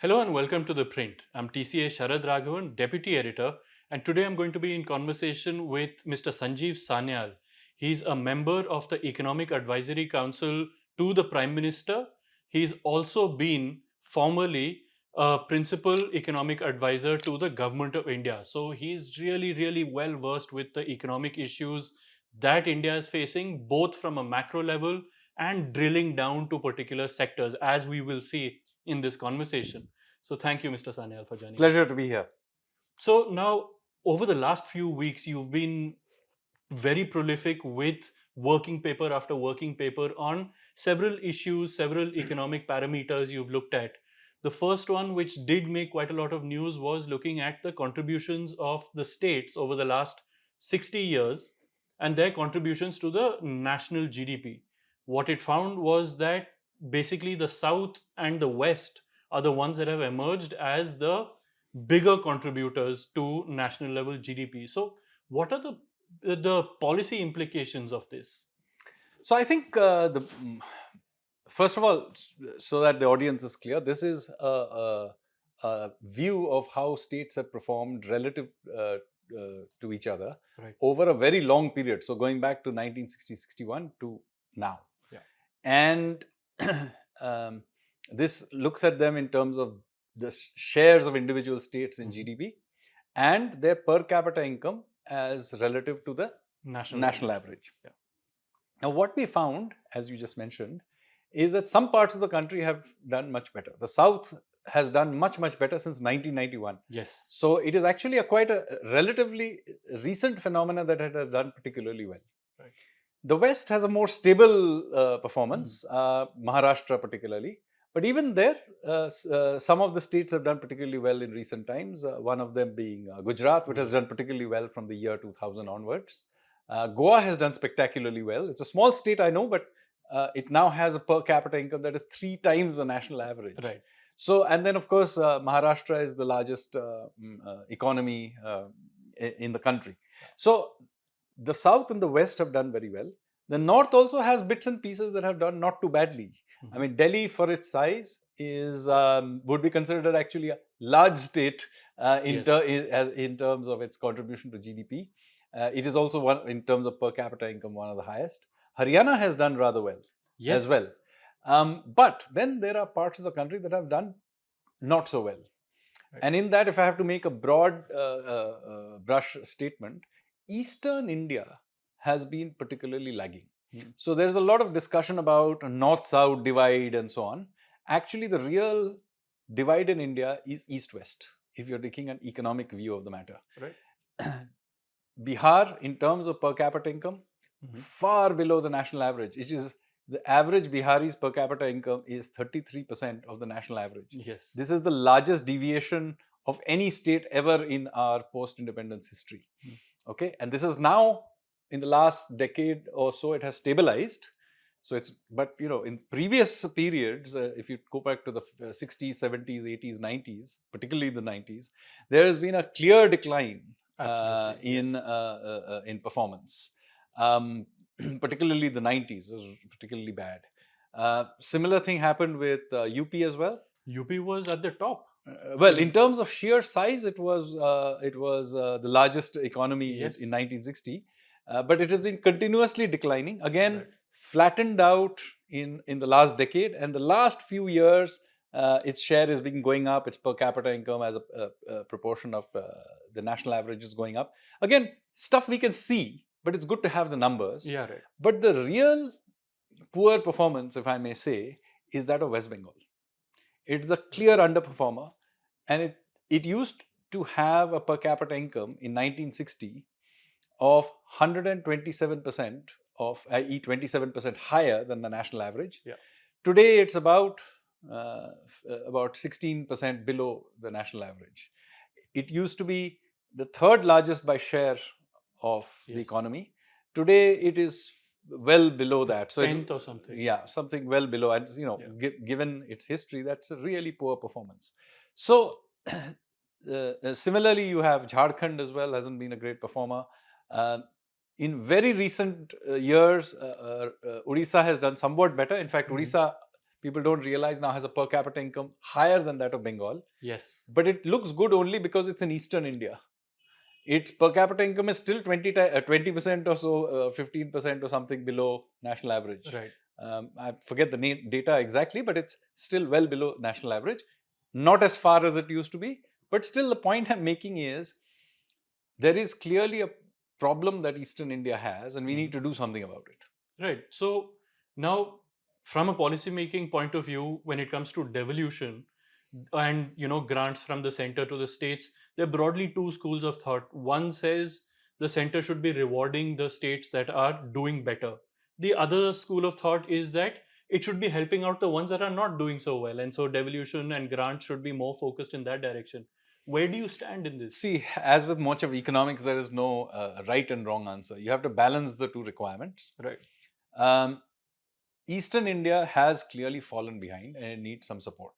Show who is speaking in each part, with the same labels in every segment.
Speaker 1: Hello and welcome to The Print. I'm TCA Sharad Raghavan, Deputy Editor, and today I'm going to be in conversation with Mr. Sanjeev Sanyal. He's a member of the Economic Advisory Council to the Prime Minister. He's also been formerly a principal economic advisor to the Government of India. So he's really well versed with the economic issues that India is facing, both from a macro level and drilling down to particular sectors, as we will see in this conversation. So thank you, Mr. Sanyal, for joining us.
Speaker 2: Pleasure to be here.
Speaker 1: So now, over the last few weeks, you've been very prolific with working paper after working paper on several issues, several economic parameters you've looked at. The first one, which did make quite a lot of news, was looking at the contributions of the states over the last 60 years and their contributions to the national GDP. What it found was that basically the South and the West are the ones that have emerged as the bigger contributors to national level GDP. So, what are the policy implications of this?
Speaker 2: So I think first of all, so that the audience is clear, this is a view of how states have performed relative to each other
Speaker 1: Right.
Speaker 2: over a very long period. So going back to 1960-61 to now,
Speaker 1: Yeah.
Speaker 2: and um, this looks at them in terms of the shares of individual states in GDP and their per capita income as relative to the national average.
Speaker 1: Yeah.
Speaker 2: Now, what we found, as you just mentioned, is that some parts of the country have done much better. The South has done much better since 1991.
Speaker 1: Yes.
Speaker 2: So it is actually a quite a relatively recent phenomena that it has done particularly well.
Speaker 1: Right.
Speaker 2: The West has a more stable performance, Maharashtra particularly. But even there, some of the states have done particularly well in recent times. One of them being Gujarat, which has done particularly well from the year 2000 onwards. Goa has done spectacularly well. It's a small state, I know, but it now has a per capita income that is 3 times the national average.
Speaker 1: Right.
Speaker 2: So, and then of course, Maharashtra is the largest economy in the country. So, the South and the West have done very well. The North also has bits and pieces that have done not too badly. I mean, Delhi, for its size, is would be considered actually a large state in terms of its contribution to GDP. It is also one in terms of per capita income, one of the highest. Haryana has done rather well as well. But then there are parts of the country that have done not so well.
Speaker 1: Right.
Speaker 2: And in that, if I have to make a broad brush statement, Eastern India has been particularly lagging. So there's a lot of discussion about north-south divide and so on. Actually, the real divide in India is east-west, if you're taking an economic view of the matter.
Speaker 1: Right.
Speaker 2: Bihar, in terms of per capita income, far below the national average. It is the average Bihari's per capita income is 33% of the national average.
Speaker 1: Yes.
Speaker 2: This is the largest deviation of any state ever in our post-independence history. Okay, and this is now in the last decade or so it has stabilized. So it's, but you know, in previous periods, if you go back to the 60s, 70s, 80s, 90s, particularly the 90s, there has been a clear decline in performance. Particularly the 90s was particularly bad. Similar thing happened with UP as well.
Speaker 1: UP was at the top.
Speaker 2: Well, in terms of sheer size, it was the largest economy in 1960, but it has been continuously declining. Again, flattened out in the last decade, and the last few years, its share has been going up. Its per capita income as a proportion of the national average is going up. Again, stuff we can see, but it's good to have the numbers.
Speaker 1: Yeah, right.
Speaker 2: But the real poor performance, if I may say, is that of West Bengal. It's a clear underperformer, and it used to have a per capita income in 1960 of 127% of, i.e., 27% higher than the national average.
Speaker 1: Yeah.
Speaker 2: Today, it's about 16% below the national average. It used to be the third largest by share of the economy. Today, it is well below that. So
Speaker 1: 10th or something.
Speaker 2: Yeah, something well below. And you know, given its history, that's a really poor performance. So similarly, you have Jharkhand as well, hasn't been a great performer. In very recent years, Odisha has done somewhat better. In fact, Odisha people don't realize now has a per capita income higher than that of Bengal.
Speaker 1: Yes.
Speaker 2: But it looks good only because it's in eastern India. Its per capita income is still 20% or so, 15% or something below national average.
Speaker 1: Right.
Speaker 2: I forget the data exactly, but it's still well below national average. Not as far as it used to be, but still the point I'm making is there is clearly a problem that Eastern India has, and we need to do something about it.
Speaker 1: Right. So now, from a policy making point of view, when it comes to devolution and grants from the center to the states, there are broadly two schools of thought. One says the center should be rewarding the states that are doing better. The other school of thought is that it should be helping out the ones that are not doing so well, and so devolution and grants should be more focused in that direction. Where do you stand in this?
Speaker 2: See, as with much of economics, there is no right and wrong answer. You have to balance the two requirements.
Speaker 1: Right.
Speaker 2: Um, Eastern India has clearly fallen behind and it needs some support.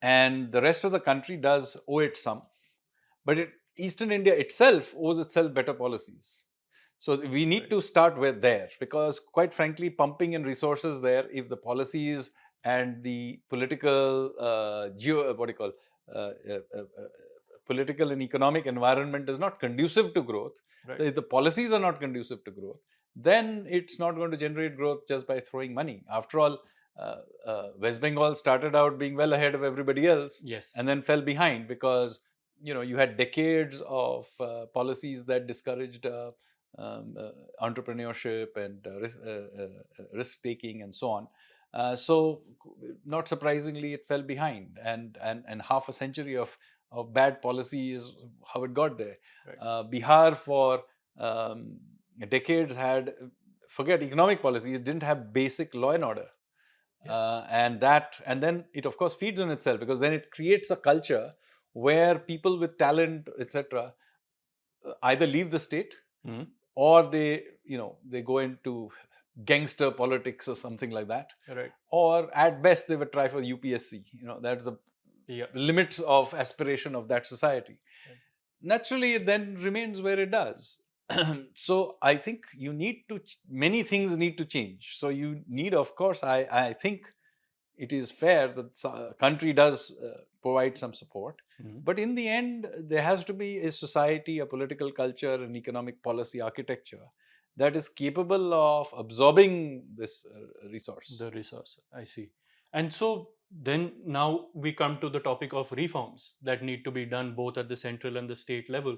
Speaker 2: And the rest of the country does owe it some. But Eastern India itself owes itself better policies. So we need to start with there, because quite frankly, pumping in resources there, if the policies and the political political and economic environment is not conducive to growth,
Speaker 1: Right.
Speaker 2: if the policies are not conducive to growth, then it's not going to generate growth just by throwing money. After all, West Bengal started out being well ahead of everybody else,
Speaker 1: Yes.
Speaker 2: and then fell behind because you had decades of policies that discouraged entrepreneurship and risk taking and so on. So, not surprisingly, it fell behind, and half a century of bad policy is how it got there.
Speaker 1: Right.
Speaker 2: Bihar for decades had, forget economic policy, it didn't have basic law and order.
Speaker 1: Yes.
Speaker 2: And then it of course feeds on itself, because then it creates a culture where people with talent, etc., either leave the state or they go into gangster politics or something like that,
Speaker 1: Right.
Speaker 2: or at best they would try for UPSC. That's the limits of aspiration of that society.
Speaker 1: Right.
Speaker 2: Naturally, it then remains where it does. So I think you need to many things need to change. So you need, of course, I think it is fair that the country does provide some support. But in the end, there has to be a society, a political culture, an economic policy architecture that is capable of absorbing this resource.
Speaker 1: The resource, I see. And so then now we come to the topic of reforms that need to be done both at the central and the state level.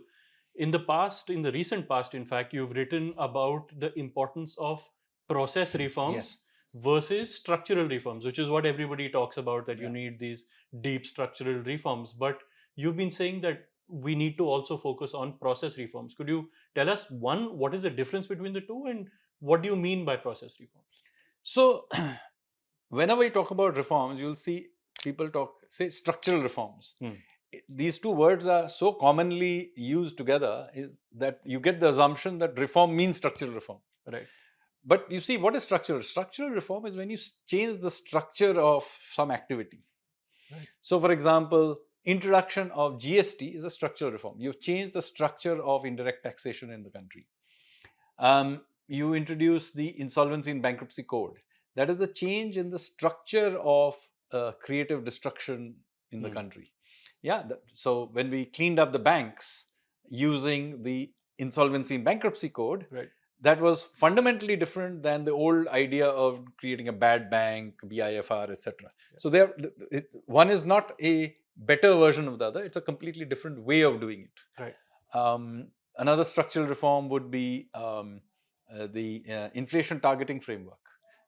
Speaker 1: In the past, in the recent past, in fact, you've written about the importance of process reforms.
Speaker 2: Yes.
Speaker 1: Versus structural reforms, which is what everybody talks about, that you
Speaker 2: Yeah.
Speaker 1: need these deep structural reforms. But you've been saying that we need to also focus on process reforms. Could you tell us, one, what is the difference between the two, and what do you mean by process reforms?
Speaker 2: So, whenever you talk about reforms, you'll see people say structural reforms. These two words are so commonly used together, is that you get the assumption that reform means structural reform.
Speaker 1: Right.
Speaker 2: But you see, what is structural? Structural reform is when you change the structure of some activity.
Speaker 1: Right.
Speaker 2: So, for example, introduction of GST is a structural reform. You've changed the structure of indirect taxation in the country. You introduce the insolvency and bankruptcy code. That is the change in the structure of creative destruction in the country. Yeah. So when we cleaned up the banks using the insolvency and bankruptcy code,
Speaker 1: Right.
Speaker 2: that was fundamentally different than the old idea of creating a bad bank, BIFR, etc. So one is not a better version of the other. It's a completely different way of doing it.
Speaker 1: Right.
Speaker 2: Another structural reform would be the inflation targeting framework.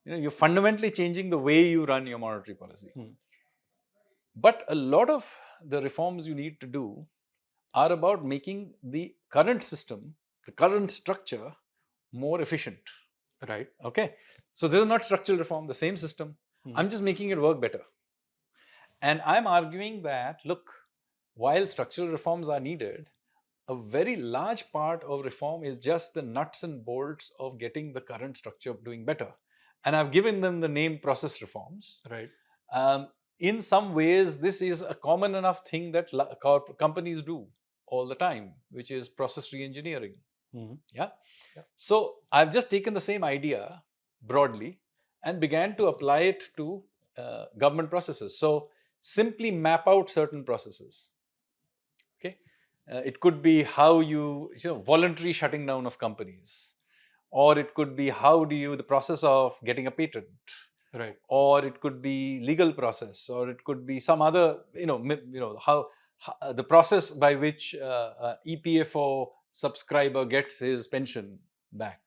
Speaker 2: You're fundamentally changing the way you run your monetary policy. But a lot of the reforms you need to do are about making the current system, the current structure, more efficient.
Speaker 1: Right.
Speaker 2: Okay. So this is not structural reform, the same system. I'm just making it work better. And I'm arguing that, look, while structural reforms are needed, a very large part of reform is just the nuts and bolts of getting the current structure doing better. And I've given them the name process reforms.
Speaker 1: Right.
Speaker 2: In some ways, this is a common enough thing that companies do all the time, which is process re-engineering. Yeah. So I've just taken the same idea broadly and began to apply it to government processes. So simply map out certain processes. Okay, it could be how you know, voluntary shutting down of companies, or it could be how do you the process of getting a patent,
Speaker 1: Right.
Speaker 2: or it could be legal process, or it could be some other how the process by which EPFO subscriber gets his pension back.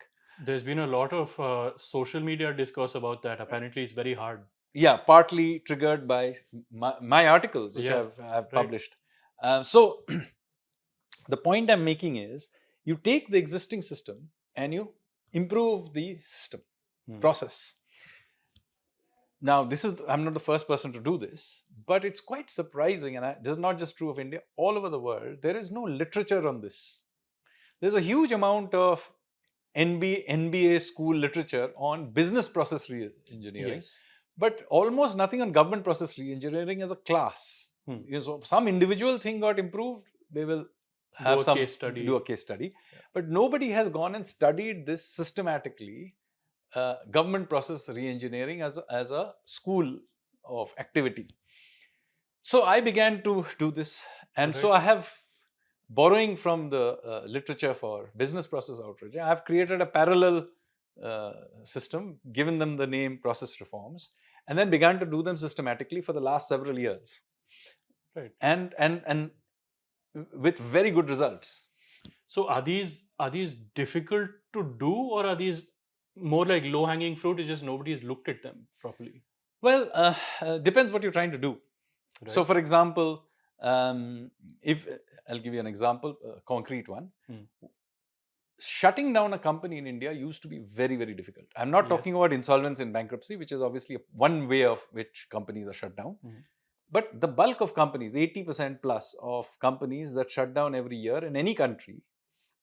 Speaker 1: There's been a lot of social media discourse about that. Apparently, it's very hard.
Speaker 2: Yeah, partly triggered by my articles which
Speaker 1: Yeah,
Speaker 2: I've
Speaker 1: right.
Speaker 2: published. So the point I'm making is you take the existing system and you improve the system process. Now, I'm not the first person to do this, but it's quite surprising, and this is not just true of India, all over the world, there is no literature on this. There's a huge amount of NBA school literature on business process re-engineering,
Speaker 1: Yes.
Speaker 2: but almost nothing on government process re-engineering as a class. So some individual thing got improved, they will have
Speaker 1: Do a case study.
Speaker 2: do a case study, but nobody has gone and studied this systematically. Government process re-engineering as a school of activity. So I began to do this, and so I have, borrowing from the literature for business process outrage, I have created a parallel system, given them the name process reforms, and then began to do them systematically for the last several years.
Speaker 1: Right.
Speaker 2: And with very good results.
Speaker 1: So are these difficult to do, or are these more like low hanging fruit? It's just nobody has looked at them properly.
Speaker 2: Well, depends what you're trying to do.
Speaker 1: Right.
Speaker 2: So, for example, if I'll give you an example, a concrete one. Shutting down a company in India used to be very, very difficult. I'm not talking about insolvency and bankruptcy, which is obviously one way of which companies are shut down. But the bulk of companies, 80% plus of companies that shut down every year in any country,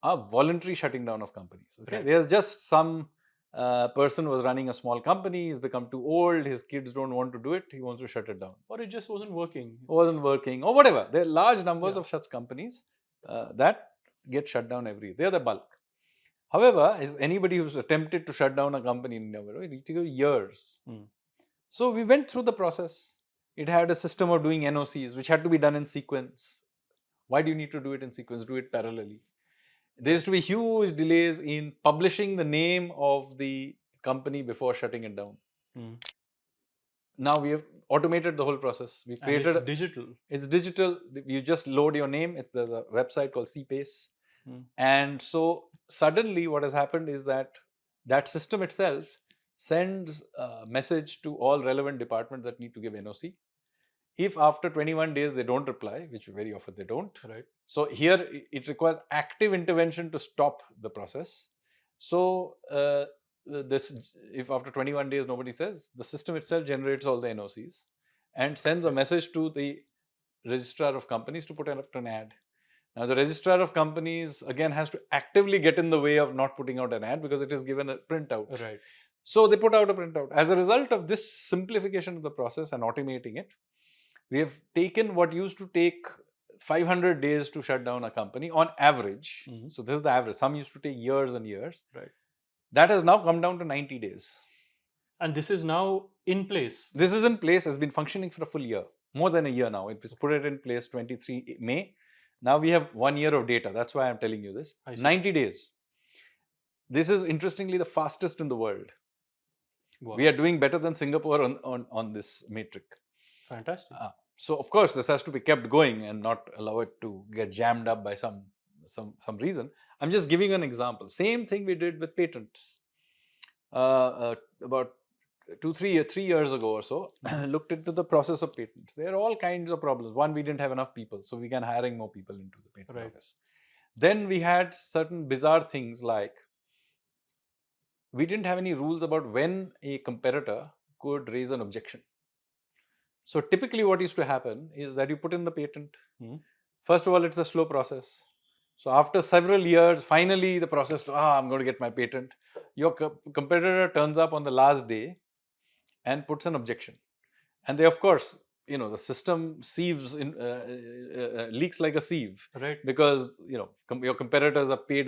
Speaker 2: are voluntary shutting down of companies. Okay,
Speaker 1: Right.
Speaker 2: there's just some person was running a small company, he's become too old, his kids don't want to do it, he wants to shut it down.
Speaker 1: Or it just wasn't working.
Speaker 2: Or whatever. There are large numbers of such companies that get shut down every year. They're the bulk. However, anybody who's attempted to shut down a company in India, it took years. So we went through the process. It had a system of doing NOCs, which had to be done in sequence. Why do you need to do it in sequence? Do it parallelly. There used to be huge delays in publishing the name of the company before shutting it down. Now we have automated the whole process. We created.
Speaker 1: And it's digital.
Speaker 2: It's digital. You just load your name. There's a website called CPace. And so suddenly what has happened is that system itself sends a message to all relevant departments that need to give NOC. If after 21 days they don't reply, which very often they don't,
Speaker 1: Right.
Speaker 2: so here it requires active intervention to stop the process. So if after 21 days nobody says, the system itself generates all the NOCs and sends a message to the registrar of companies to put up an ad. Now, the registrar of companies again has to actively get in the way of not putting out an ad because it is given a printout.
Speaker 1: Right.
Speaker 2: So they put out a printout. As a result of this simplification of the process and automating it, we have taken what used to take 500 days to shut down a company on average. So this is the average. Some used to take years and years.
Speaker 1: Right.
Speaker 2: That has now come down to 90 days.
Speaker 1: And this is now in place.
Speaker 2: This is in place, has been functioning for a full year, more than a year now. It was put it in place 23 May. Now we have 1 year of data. That's why I'm telling you this. 90 days. This is interestingly the fastest in the world. Wow. We are doing better than Singapore on this metric.
Speaker 1: Fantastic.
Speaker 2: So of course this has to be kept going and not allow it to get jammed up by some reason. I'm just giving you an example. Same thing we did with patents. About 3 years ago or so, looked into the process of patents. There are all kinds of problems. One, we didn't have enough people, so we began hiring more people into the patent office. Then we had certain bizarre things like we didn't have any rules about when a competitor could raise an objection. So typically what used to happen is that you put in the patent. First of all, it's a slow process. So after several years, finally the process, I'm going to get my patent. Your competitor turns up on the last day and puts an objection. And they, of course, the system sieves leaks like a sieve,
Speaker 1: right?
Speaker 2: Because your competitors are paid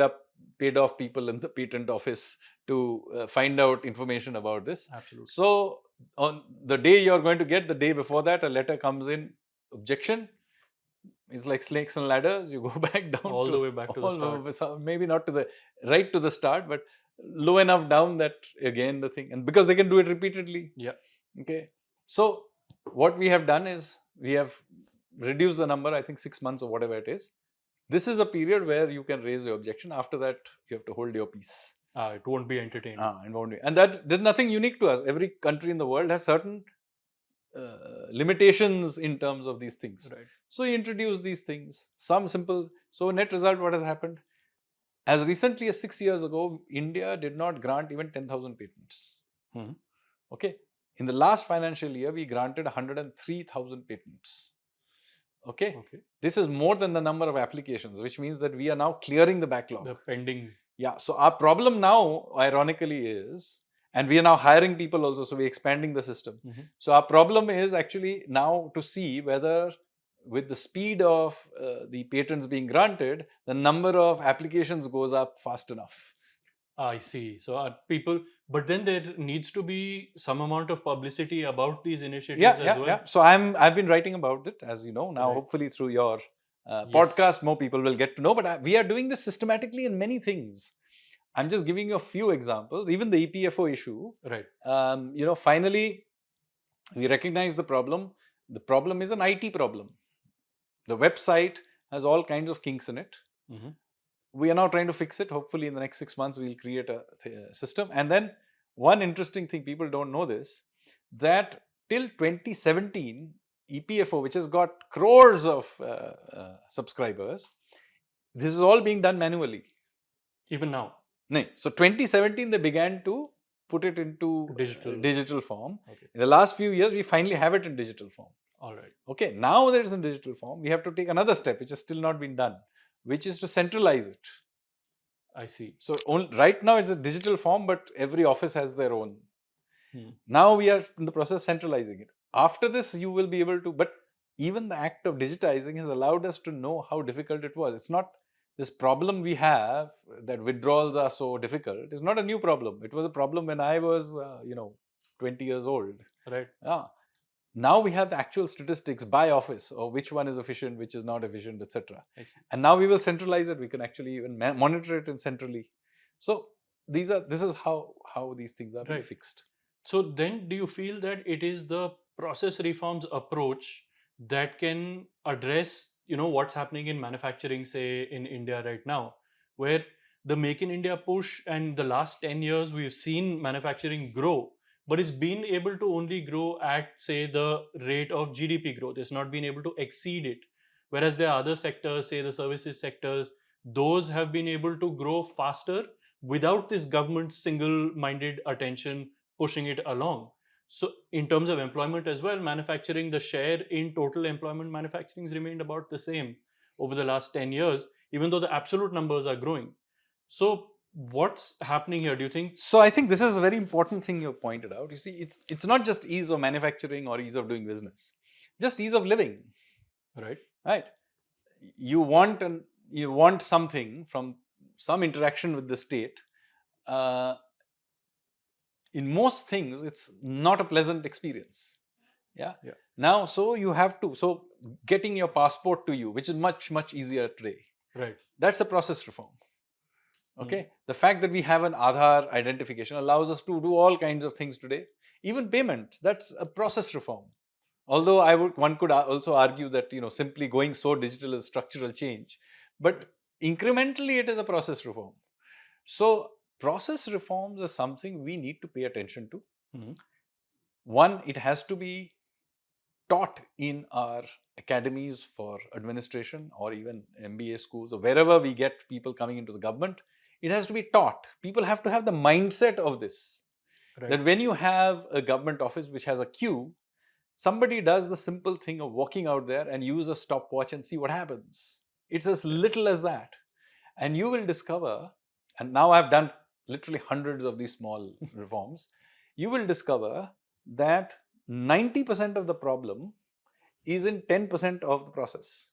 Speaker 2: off people in the patent office to find out information about this.
Speaker 1: Absolutely.
Speaker 2: So on the day you're going to get, the day before that, a letter comes in, objection. It's like snakes and ladders. You go back down
Speaker 1: All
Speaker 2: to
Speaker 1: the way back to the start.
Speaker 2: maybe not to the right to the start, but low enough down that again the thing, and because they can do it repeatedly.
Speaker 1: Yeah.
Speaker 2: Okay. So what we have done is we have reduced the number, I think 6 months or whatever it is. This is a period where you can raise your objection. After that, you have to hold your peace.
Speaker 1: It won't be entertained.
Speaker 2: And that there's nothing unique to us. Every country in the world has certain limitations in terms of these things.
Speaker 1: Right.
Speaker 2: So you introduce these things. Some simple. So net result, what has happened? As recently as 6 years ago, India did not grant even 10,000 patents.
Speaker 1: Mhm.
Speaker 2: Okay. In the last financial year, we granted 103,000 patents. Okay.
Speaker 1: Okay.
Speaker 2: This is more than the number of applications, which means that we are now clearing the backlog.
Speaker 1: The pending.
Speaker 2: Yeah. So our problem now, ironically, is, and we are now hiring people also, so we're expanding the system.
Speaker 1: Mhm.
Speaker 2: So our problem is actually now to see whether, with the speed of the patents being granted, the number of applications goes up fast enough.
Speaker 1: I see. So people, but then there needs to be some amount of publicity about these initiatives as well.
Speaker 2: Yeah. So I've been writing about it, as you know. Now,
Speaker 1: Right.
Speaker 2: hopefully, through your
Speaker 1: Yes.
Speaker 2: podcast, more people will get to know. But we are doing this systematically in many things. I'm just giving you a few examples. Even the EPFO issue.
Speaker 1: Right.
Speaker 2: Finally, we recognize the problem. The problem is an IT problem. The website has all kinds of kinks in it.
Speaker 1: Mhm.
Speaker 2: We are now trying to fix it. Hopefully, in the next 6 months, we'll create a system. And then one interesting thing, people don't know this, that till 2017, EPFO, which has got crores of subscribers, this is all being done manually.
Speaker 1: Even now.
Speaker 2: No. So 2017, they began to put it into
Speaker 1: Digital.
Speaker 2: form.
Speaker 1: Okay.
Speaker 2: In the last few years, we finally have it in digital form.
Speaker 1: All right.
Speaker 2: Okay, now that it's in digital form, we have to take another step, which has still not been done, which is to centralize it.
Speaker 1: I see.
Speaker 2: So right now it's a digital form, but every office has their own.
Speaker 1: Hmm.
Speaker 2: Now we are in the process of centralizing it. After this, you will be able to, but even the act of digitizing has allowed us to know how difficult it was. It's not this problem we have that withdrawals are so difficult. It's not a new problem. It was a problem when I was, 20 years old.
Speaker 1: Right.
Speaker 2: Now we have the actual statistics by office of which one is efficient, which is not efficient, etc.
Speaker 1: I see.
Speaker 2: And now we will centralize it. We can actually even monitor it centrally. So this is how these things are being
Speaker 1: Right.
Speaker 2: fixed.
Speaker 1: So then, do you feel that it is the process reforms approach that can address, what's happening in manufacturing, say in India right now, where the Make in India push and the last 10 years we've seen manufacturing grow, but it's been able to only grow at, say, the rate of GDP growth. It's not been able to exceed it. Whereas there are other sectors, say the services sectors, those have been able to grow faster without this government's single-minded attention pushing it along. So, in terms of employment as well, manufacturing, the share in total employment manufacturing has remained about the same over the last 10 years, even though the absolute numbers are growing. So, what's happening here? Do you think?
Speaker 2: So I think this is a very important thing you pointed out. You see, it's not just ease of manufacturing or ease of doing business, just ease of living.
Speaker 1: Right.
Speaker 2: Right. You want something from some interaction with the state. In most things, it's not a pleasant experience. Yeah. Now, so you have to, so getting your passport to you, which is much, much easier today.
Speaker 1: Right.
Speaker 2: That's a process reform. Okay. The fact that we have an Aadhaar identification allows us to do all kinds of things today. Even payments, that's a process reform. Although one could also argue that simply going so digital is structural change, but incrementally it is a process reform. So process reforms are something we need to pay attention to. One, it has to be taught in our academies for administration or even MBA schools or wherever we get people coming into the government. It has to be taught. People have to have the mindset of this.
Speaker 1: Right.
Speaker 2: That when you have a government office which has a queue, somebody does the simple thing of walking out there and use a stopwatch and see what happens. It's as little as that. And you will discover, and now I've done literally hundreds of these small reforms, you will discover that 90% of the problem is in 10% of the process.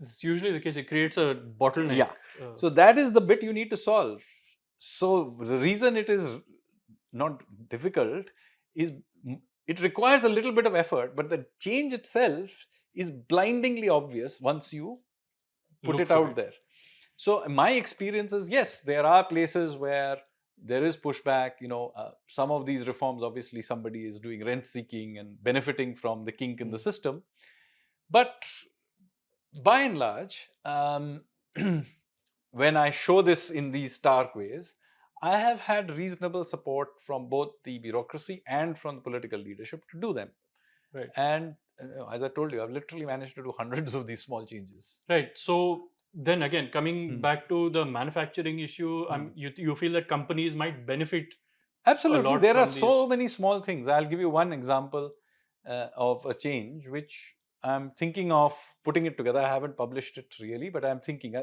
Speaker 1: It's usually the case. It creates a bottleneck.
Speaker 2: Yeah. So that is the bit you need to solve. So the reason it is not difficult is it requires a little bit of effort, but the change itself is blindingly obvious once you put
Speaker 1: Look
Speaker 2: it
Speaker 1: for
Speaker 2: out
Speaker 1: it.
Speaker 2: there. So my experience is, yes, there are places where there is pushback. Some of these reforms, obviously, somebody is doing rent seeking and benefiting from the kink in the system. But by and large, when I show this in these stark ways, I have had reasonable support from both the bureaucracy and from the political leadership to do them.
Speaker 1: Right.
Speaker 2: And as I told you, I've literally managed to do hundreds of these small changes.
Speaker 1: Right. So then again, coming back to the manufacturing issue, you feel that companies might benefit a
Speaker 2: Absolutely.
Speaker 1: lot
Speaker 2: There are
Speaker 1: from these.
Speaker 2: so many small things. I'll give you one example of a change which I'm thinking of putting it together. I haven't published it really, but I'm thinking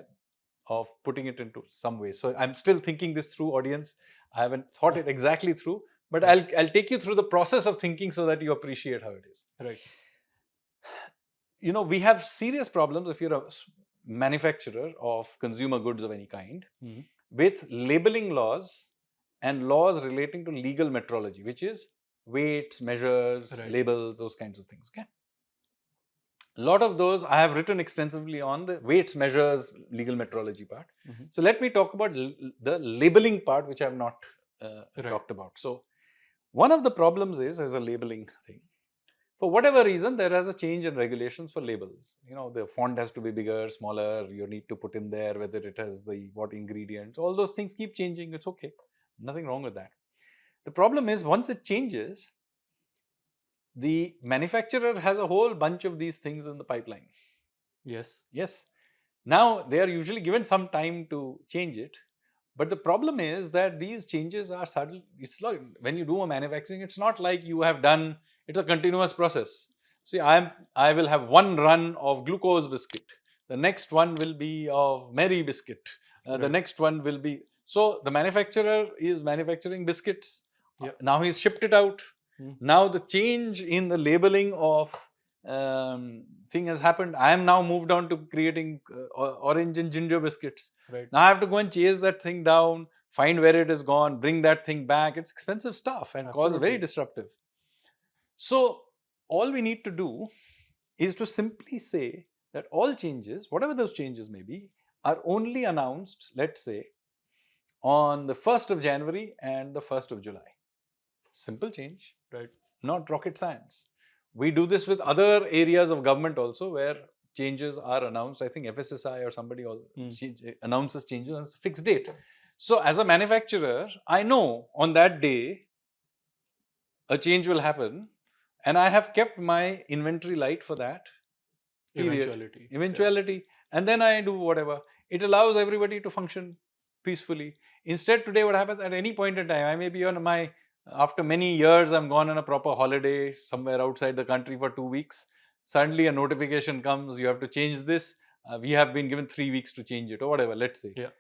Speaker 2: of putting it into some way. So I'm still thinking this through, audience. I haven't thought it exactly through, but
Speaker 1: Right.
Speaker 2: I'll take you through the process of thinking so that you appreciate how it is.
Speaker 1: Right.
Speaker 2: We have serious problems if you're a manufacturer of consumer goods of any kind with labeling laws and laws relating to legal metrology, which is weights, measures,
Speaker 1: Right.
Speaker 2: labels, those kinds of things. Okay. A lot of those I have written extensively on the weights, measures, legal metrology part. So let me talk about the labeling part, which I have not talked about. So one of the problems is as a labeling thing. For whatever reason, there is a change in regulations for labels. The font has to be bigger, smaller. You need to put in there whether it has what ingredients. All those things keep changing. It's okay. Nothing wrong with that. The problem is once it changes, the manufacturer has a whole bunch of these things in the pipeline.
Speaker 1: Yes.
Speaker 2: Yes. Now they are usually given some time to change it. But the problem is that these changes are subtle. It's like when you do a manufacturing, it's not like you have done, it's a continuous process. See, I will have one run of glucose biscuit. The next one will be of Mary biscuit. The next one will be. So the manufacturer is manufacturing biscuits. Now he's shipped it out. Now the change in the labeling of thing has happened. I am now moved on to creating orange and ginger biscuits.
Speaker 1: Right.
Speaker 2: Now I have to go and chase that thing down, find where it is gone, bring that thing back. It's expensive stuff and cause very disruptive. So all we need to do is to simply say that all changes, whatever those changes may be, are only announced, let's say, on the 1st of January and the 1st of July. Simple change,
Speaker 1: Right.
Speaker 2: Not rocket science. We do this with other areas of government also where changes are announced. I think FSSI or somebody announces changes on a fixed date. So as a manufacturer, I know on that day a change will happen and I have kept my inventory light for that period. Eventuality. And then I do whatever. It allows everybody to function peacefully. Instead, today what happens at any point in time, I may be on after many years, I'm gone on a proper holiday somewhere outside the country for 2 weeks. Suddenly a notification comes, you have to change this. We have been given 3 weeks to change it or whatever, let's say.
Speaker 1: Yeah.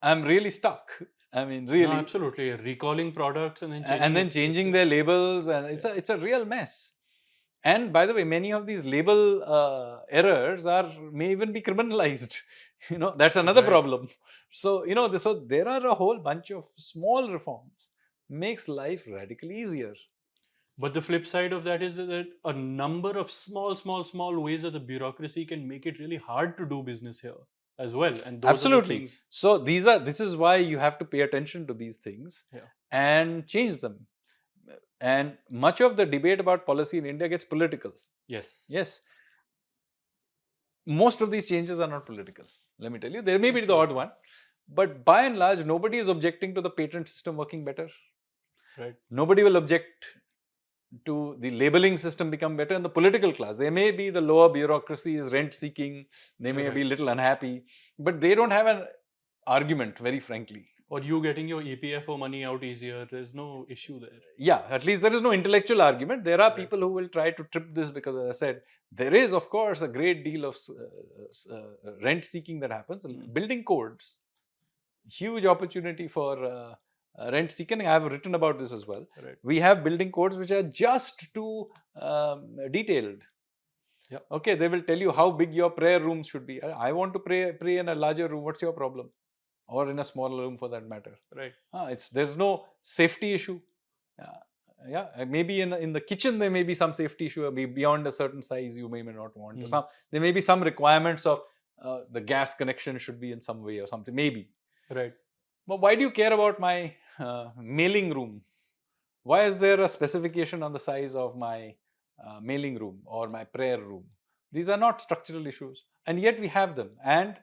Speaker 2: I'm really stuck. I mean, really.
Speaker 1: No, absolutely. Recalling products and then
Speaker 2: changing their labels, and it's a real mess. And by the way, many of these label errors may even be criminalized. That's another problem. So so there are a whole bunch of small reforms makes life radically easier.
Speaker 1: But the flip side of that is that a number of small ways that the bureaucracy can make it really hard to do business here as well. And those
Speaker 2: Absolutely.
Speaker 1: are the things.
Speaker 2: So this is why you have to pay attention to these things and change them. And much of the debate about policy in India gets political. Yes. Most of these changes are not political. Let me tell you, there may be the odd one, but by and large, nobody is objecting to the patent system working better.
Speaker 1: Right.
Speaker 2: Nobody will object to the labeling system become better in the political class. There may be the lower bureaucracy is rent seeking, they may be a little unhappy, but they don't have an argument, very frankly.
Speaker 1: Or you getting your EPFO money out easier, there's no issue there.
Speaker 2: Yeah, at least there is no intellectual argument. There are people who will try to trip this because, as I said, there is, of course, a great deal of rent seeking that happens. Building codes, huge opportunity for rent seeking. I have written about this as well. We have building codes which are just too detailed. Okay, they will tell you how big your prayer rooms should be. I want to pray in a larger room. What's your problem? Or in a smaller room for that matter. Right. There's no safety issue. Yeah, maybe in the kitchen there may be some safety issue. Beyond a certain size, you may not want to. There may be some requirements of the gas connection should be in some way or something. Maybe.
Speaker 1: Right.
Speaker 2: But why do you care about my mailing room? Why is there a specification on the size of my mailing room or my prayer room? These are not structural issues, and yet we have them. And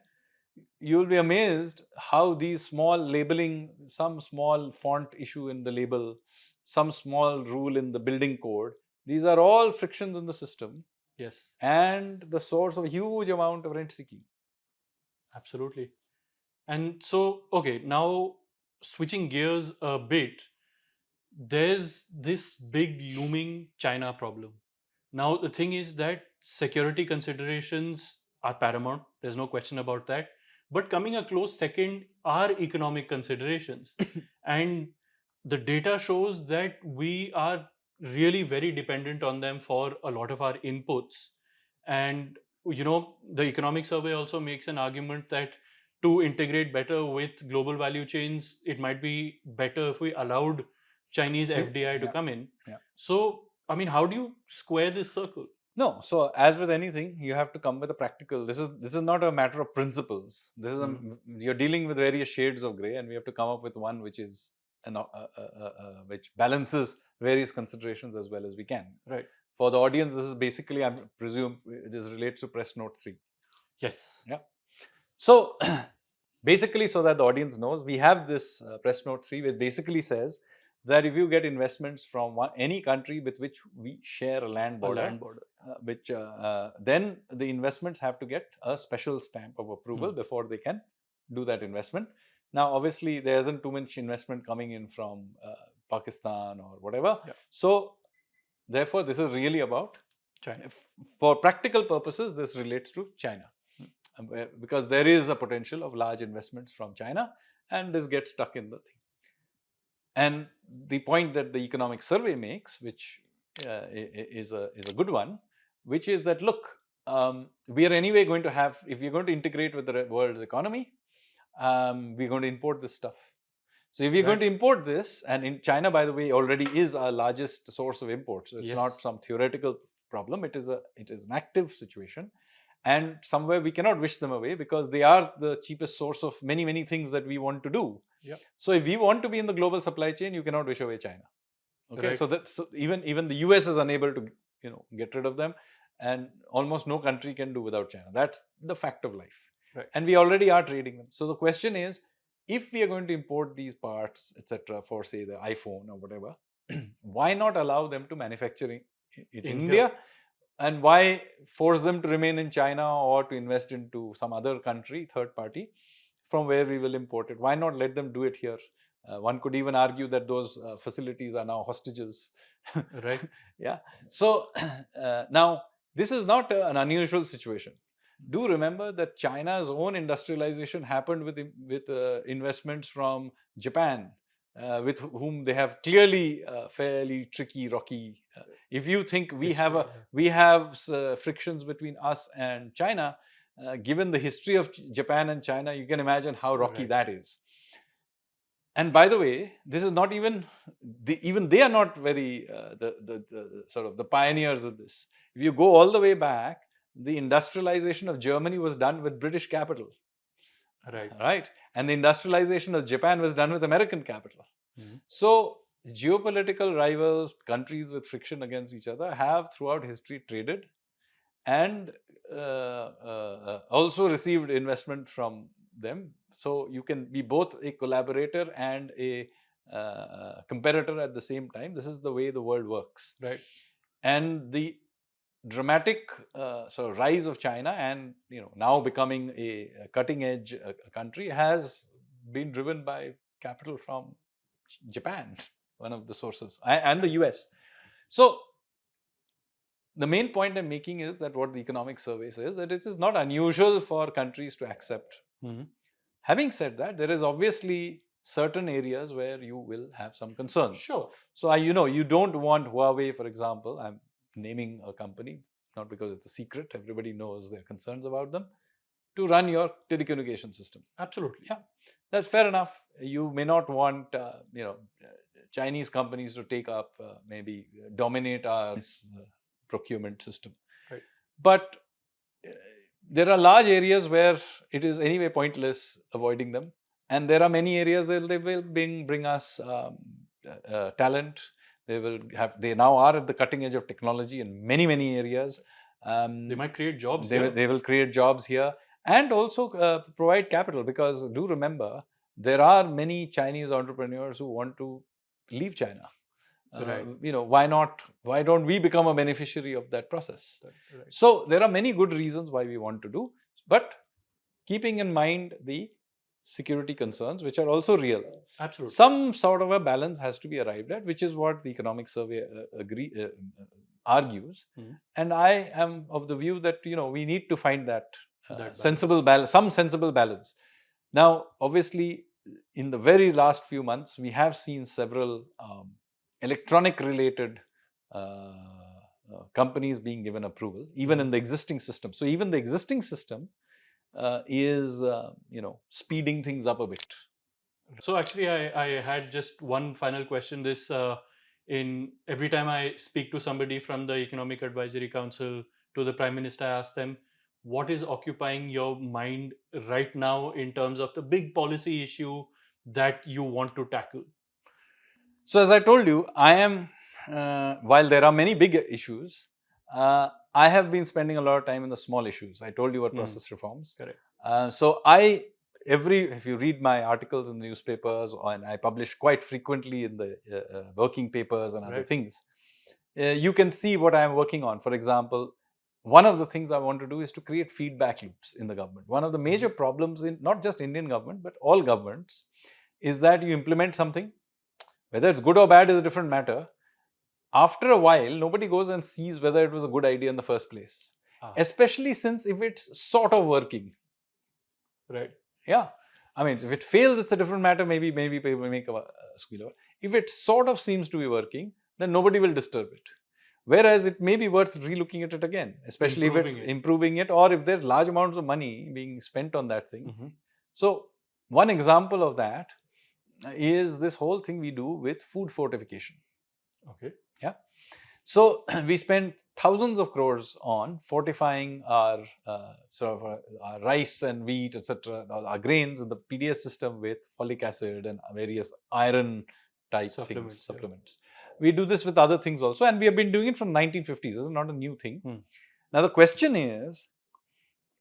Speaker 2: you will be amazed how these small labeling, some small font issue in the label, some small rule in the building code, these are all frictions in the system
Speaker 1: Yes.
Speaker 2: and the source of a huge amount of rent seeking.
Speaker 1: Absolutely. And so, okay, now switching gears a bit, there's this big looming China problem. Now, the thing is that security considerations are paramount. There's no question about that. But coming a close second are economic considerations. And the data shows that we are really very dependent on them for a lot of our inputs. And, the economic survey also makes an argument that to integrate better with global value chains, it might be better if we allowed Chinese FDI to
Speaker 2: Yeah,
Speaker 1: come in.
Speaker 2: yeah.
Speaker 1: So, I mean, how do you square this circle?
Speaker 2: No, so as with anything, you have to come with a practical. This is not a matter of principles. This is you're dealing with various shades of gray, and we have to come up with one which is which balances various considerations as well as we can.
Speaker 1: Right.
Speaker 2: For the audience, this is basically, I presume, this relates to press note 3.
Speaker 1: Yes.
Speaker 2: Yeah. So basically, so that the audience knows, we have this press note 3, which basically says that if you get investments from any country with which we share a land border, then the investments have to get a special stamp of approval before they can do that investment. Now, obviously, there isn't too much investment coming in from Pakistan or whatever.
Speaker 1: Yeah.
Speaker 2: So, therefore, this is really about
Speaker 1: China.
Speaker 2: For practical purposes, this relates to China. Because there is a potential of large investments from China, and this gets stuck in the thing. And the point that the economic survey makes, which is a good one, which is that look, we are anyway going to have, if we're going to integrate with the world's economy, we're going to import this stuff. So if we're going to import this, and in China, by the way, already is our largest source of imports. So it's not some theoretical problem. It is an active situation. And somewhere we cannot wish them away because they are the cheapest source of many, many things that we want to do.
Speaker 1: Yep.
Speaker 2: So if we want to be in the global supply chain, you cannot wish away China. Okay, so that's even the US is unable to get rid of them, and almost no country can do without China. That's the fact of life.
Speaker 1: Right.
Speaker 2: And we already are trading them. So the question is, if we are going to import these parts, etc., for say the iPhone or whatever, why not allow them to manufacture it in India? And why force them to remain in China or to invest into some other country, third party, from where we will import it? Why not let them do it here? One could even argue that those facilities are now hostages.
Speaker 1: Right.
Speaker 2: Yeah. So now this is not an unusual situation. Do remember that China's own industrialization happened with investments from Japan, with whom they have clearly fairly tricky, rocky. If you think we have frictions between us and China, given the history of Japan and China, you can imagine how rocky that is. And by the way, this is not even they are not very the sort of the pioneers of this. If you go all the way back, the industrialization of Germany was done with British capital. Right. And the industrialization of Japan was done with American capital. So geopolitical rivals, countries with friction against each other, have throughout history traded and also received investment from them. So you can be both a collaborator and a competitor at the same time. This is the way the world works.
Speaker 1: Right.
Speaker 2: And the dramatic sort of rise of China, and now becoming a cutting edge country, has been driven by capital from Japan, one of the sources, and the US. So the main point I'm making is that what the economic survey says, that it is not unusual for countries to accept. Having said that, there is obviously certain areas where you will have some concerns.
Speaker 1: Sure.
Speaker 2: So you don't want Huawei, for example. I'm naming a company, not because it's a secret. Everybody knows their concerns about them, to run your telecommunication system.
Speaker 1: Absolutely.
Speaker 2: Yeah, that's fair enough. You may not want Chinese companies to take up, maybe dominate our procurement system.
Speaker 1: Right.
Speaker 2: But there are large areas where it is anyway pointless avoiding them, and there are many areas that they will bring us talent. They now are at the cutting edge of technology in many areas.
Speaker 1: They might create jobs
Speaker 2: They
Speaker 1: here.
Speaker 2: they will create jobs here and also provide capital, because do remember there are many Chinese entrepreneurs who want to leave China.
Speaker 1: Right.
Speaker 2: Why don't we become a beneficiary of that process?
Speaker 1: Right.
Speaker 2: So there are many good reasons why we want to do, but keeping in mind the security concerns, which are also real.
Speaker 1: Absolutely.
Speaker 2: Some sort of a balance has to be arrived at, which is what the economic survey argues. And I am of the view that we need to find that sensible balance, some sensible balance. Now, obviously, in the very last few months, we have seen several electronic related companies being given approval, even in the existing system. So even the existing system is speeding things up a bit.
Speaker 1: So actually, I had just one final question. This in every time I speak to somebody from the Economic Advisory Council to the Prime Minister, I ask them, what is occupying your mind right now in terms of the big policy issue that you want to tackle?
Speaker 2: So as I told you, I am, while there are many big issues, I have been spending a lot of time in the small issues. I told you about process reforms.
Speaker 1: Correct.
Speaker 2: So if you read my articles in the newspapers, and I publish quite frequently in the working papers and other things, you can see what I am working on. For example, one of the things I want to do is to create feedback loops in the government. One of the major problems in not just Indian government, but all governments, is that you implement something, whether it's good or bad is a different matter. After a while, nobody goes and sees whether it was a good idea in the first place. Especially since if it's sort of working.
Speaker 1: Right.
Speaker 2: Yeah. I mean, if it fails, it's a different matter. Maybe people make a squeal over. If it sort of seems to be working, then nobody will disturb it. Whereas it may be worth relooking at it again, especially if it's improving it, or if there's large amounts of money being spent on that thing. So one example of that is this whole thing we do with food fortification.
Speaker 1: Okay.
Speaker 2: Yeah. So we spend thousands of crores on fortifying our our rice and wheat, etc., our grains in the PDS system with folic acid and various iron type supplements. We do this with other things also, and we have been doing it from 1950s. This is not a new thing. Now the question is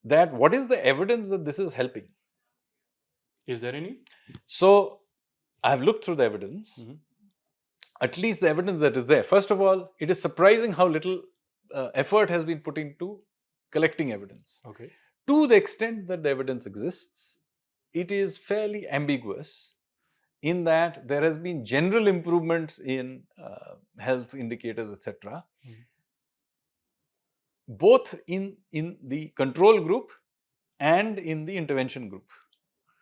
Speaker 2: that what is the evidence that this is helping?
Speaker 1: Is there any?
Speaker 2: So I have looked through the evidence. At least the evidence that is there. First of all, it is surprising how little effort has been put into collecting evidence.
Speaker 1: Okay.
Speaker 2: To the extent that the evidence exists, it is fairly ambiguous in that there has been general improvements in health indicators, etc., both in the control group and in the intervention group.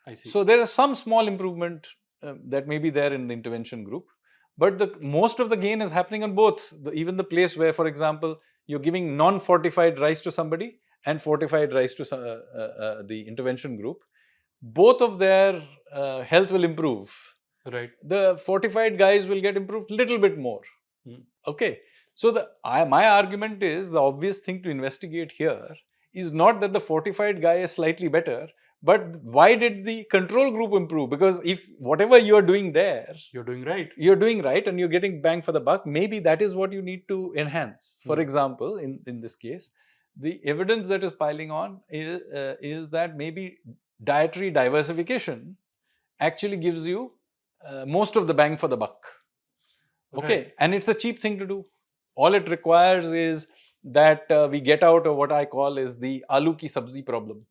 Speaker 1: I see.
Speaker 2: So there is some small improvement that may be there in the intervention group, but most of the gain is happening on both. Even the place where, for example, you're giving non-fortified rice to somebody and fortified rice to the intervention group, both of their health will improve.
Speaker 1: Right.
Speaker 2: The fortified guys will get improved a little bit more. Okay. So my argument is the obvious thing to investigate here is not that the fortified guy is slightly better, but why did the control group improve? Because if whatever you're doing there,
Speaker 1: you're doing right,
Speaker 2: and you're getting bang for the buck, maybe that is what you need to enhance. For example, in this case, the evidence that is piling on is that maybe dietary diversification actually gives you most of the bang for the buck. Okay. Right. And it's a cheap thing to do. All it requires is that we get out of what I call is the aloo ki sabzi problem.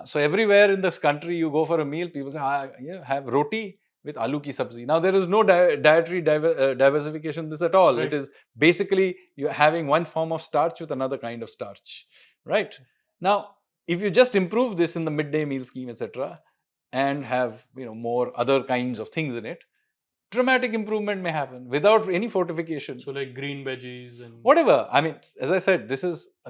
Speaker 2: So everywhere in this country, you go for a meal, people say, have roti with aloo ki sabzi. Now, there is no dietary diversification in this at all. Right. It is basically you're having one form of starch with another kind of starch. Right. Now, if you just improve this in the midday meal scheme, etc., and have more other kinds of things in it, dramatic improvement may happen without any fortification.
Speaker 1: So like green veggies and
Speaker 2: whatever. I mean, as I said,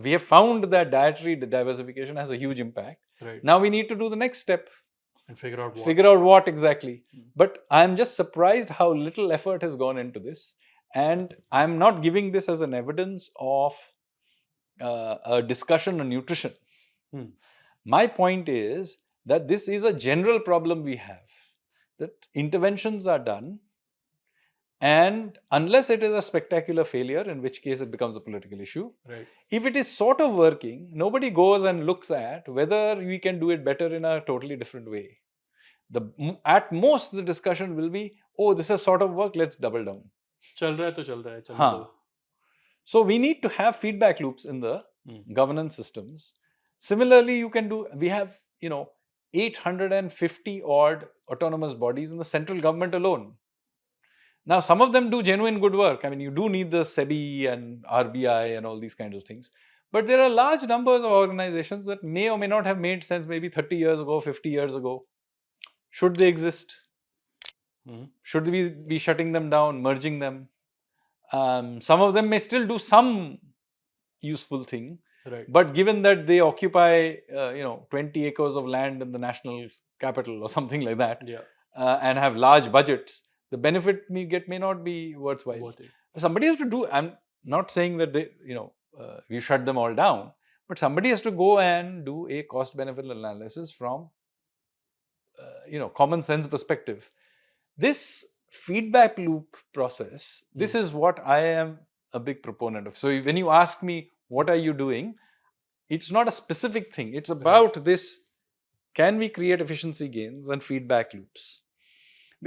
Speaker 2: we have found that dietary diversification has a huge impact.
Speaker 1: Right.
Speaker 2: Now we need to do the next step.
Speaker 1: And figure out what.
Speaker 2: Figure out what exactly.
Speaker 1: Mm.
Speaker 2: But I'm just surprised how little effort has gone into this. And I'm not giving this as an evidence of a discussion on nutrition.
Speaker 1: Hmm.
Speaker 2: My point is that this is a general problem we have, that interventions are done, and unless it is a spectacular failure, in which case it becomes a political issue,
Speaker 1: Right.
Speaker 2: if it is sort of working, nobody goes and looks at whether we can do it better in a totally different way. At most, the discussion will be, oh, this has sort of worked, let's double down.
Speaker 1: चल रहा है तो चल रहा है, चलने दो.
Speaker 2: Huh. So we need to have feedback loops in the
Speaker 1: Hmm.
Speaker 2: governance systems. Similarly, you can do, we have, 850 odd autonomous bodies in the central government alone. Now, some of them do genuine good work. I mean, you do need the SEBI and RBI and all these kinds of things. But there are large numbers of organizations that may or may not have made sense maybe 30 years ago, 50 years ago. Should they exist?
Speaker 1: Hmm.
Speaker 2: Should we be shutting them down, merging them? Some of them may still do some useful thing.
Speaker 1: Right.
Speaker 2: But given that they occupy, 20 acres of land in the national capital or something like that,
Speaker 1: Yeah.
Speaker 2: and have large budgets, the benefit we get may not be worthwhile.
Speaker 1: Worth it.
Speaker 2: Somebody has to do. I'm not saying that we shut them all down, but somebody has to go and do a cost-benefit analysis from common sense perspective. This feedback loop process. This is what I am a big proponent of. So when you ask me what are you doing, it's not a specific thing. It's about this: can we create efficiency gains and feedback loops?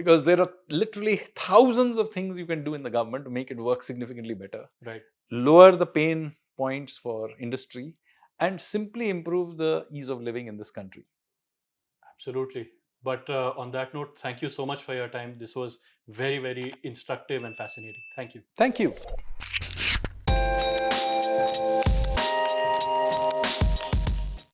Speaker 2: Because there are literally thousands of things you can do in the government to make it work significantly better.
Speaker 1: Right.
Speaker 2: Lower the pain points for industry and simply improve the ease of living in this country.
Speaker 1: Absolutely. But on that note, thank you so much for your time. This was very, very instructive and fascinating. Thank you.
Speaker 2: Thank you.